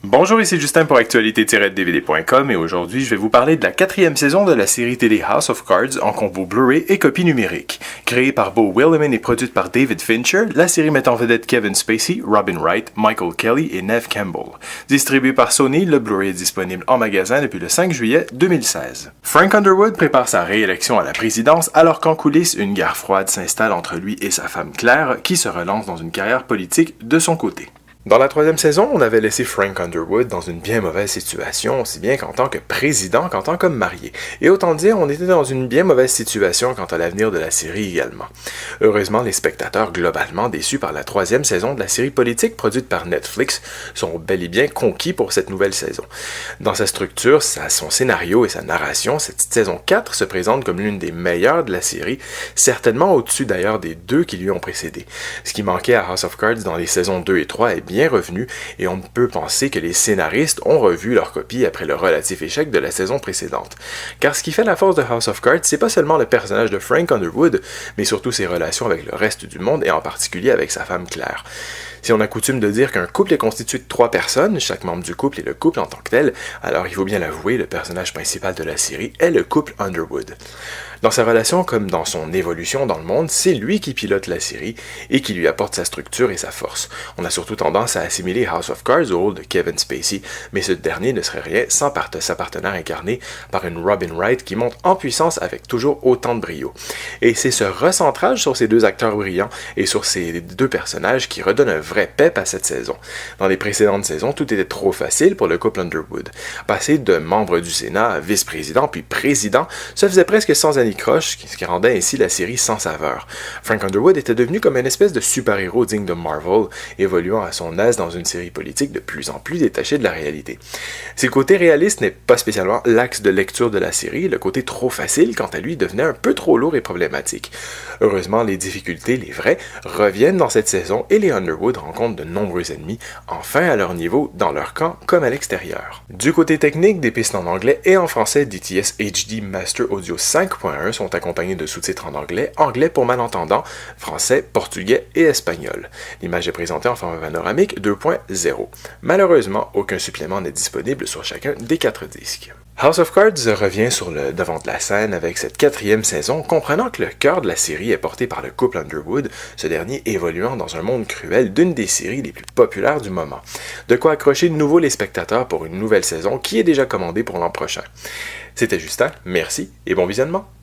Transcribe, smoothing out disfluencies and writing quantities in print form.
Bonjour, ici Justin pour actualité-dvd.com et aujourd'hui je vais vous parler de la 4e saison de la série télé House of Cards en combo Blu-ray et copie numérique. Créée par Beau Willimon et produite par David Fincher, la série met en vedette Kevin Spacey, Robin Wright, Michael Kelly et Neve Campbell. Distribué par Sony, le Blu-ray est disponible en magasin depuis le 5 juillet 2016. Frank Underwood prépare sa réélection à la présidence alors qu'en coulisses, une guerre froide s'installe entre lui et sa femme Claire qui se relance dans une carrière politique de son côté. Dans la 3e saison, on avait laissé Frank Underwood dans une bien mauvaise situation, aussi bien qu'en tant que président qu'en tant que marié. Et autant dire, on était dans une bien mauvaise situation quant à l'avenir de la série également. Heureusement, les spectateurs globalement déçus par la 3e saison de la série politique produite par Netflix sont bel et bien conquis pour cette nouvelle saison. Dans sa structure, son scénario et sa narration, cette saison 4 se présente comme l'une des meilleures de la série, certainement au-dessus d'ailleurs des deux qui lui ont précédé. Ce qui manquait à House of Cards dans les saisons 2 et 3 est bien revenu et on peut penser que les scénaristes ont revu leur copie après le relatif échec de la saison précédente. Car ce qui fait la force de House of Cards, c'est pas seulement le personnage de Frank Underwood, mais surtout ses relations avec le reste du monde et en particulier avec sa femme Claire. Si on a coutume de dire qu'un couple est constitué de 3 personnes, chaque membre du couple est le couple en tant que tel, alors il faut bien l'avouer, le personnage principal de la série est le couple Underwood. Dans sa relation comme dans son évolution dans le monde, c'est lui qui pilote la série et qui lui apporte sa structure et sa force. On a surtout tendance à assimiler House of Cards au rôle de Kevin Spacey, mais ce dernier ne serait rien sans sa partenaire incarnée par une Robin Wright qui monte en puissance avec toujours autant de brio. Et c'est ce recentrage sur ces deux acteurs brillants et sur ces deux personnages qui redonne un vrai pep à cette saison. Dans les précédentes saisons, tout était trop facile pour le couple Underwood. Passer de membre du Sénat à vice-président puis président se faisait presque sans croche, ce qui rendait ainsi la série sans saveur. Frank Underwood était devenu comme une espèce de super-héros digne de Marvel, évoluant à son aise dans une série politique de plus en plus détachée de la réalité. Si le côté réaliste n'est pas spécialement l'axe de lecture de la série, le côté trop facile, quant à lui, devenait un peu trop lourd et problématique. Heureusement, les difficultés, les vraies, reviennent dans cette saison et les Underwood rencontrent de nombreux ennemis, enfin à leur niveau, dans leur camp comme à l'extérieur. Du côté technique, des pistes en anglais et en français DTS HD Master Audio 5.1 sont accompagnés de sous-titres en anglais, anglais pour malentendants, français, portugais et espagnol. L'image est présentée en format panoramique 2.0. Malheureusement, aucun supplément n'est disponible sur chacun des 4 disques. House of Cards revient sur le devant de la scène avec cette 4e saison, comprenant que le cœur de la série est porté par le couple Underwood, ce dernier évoluant dans un monde cruel d'une des séries les plus populaires du moment. De quoi accrocher de nouveau les spectateurs pour une nouvelle saison qui est déjà commandée pour l'an prochain. C'était Justin, merci et bon visionnement!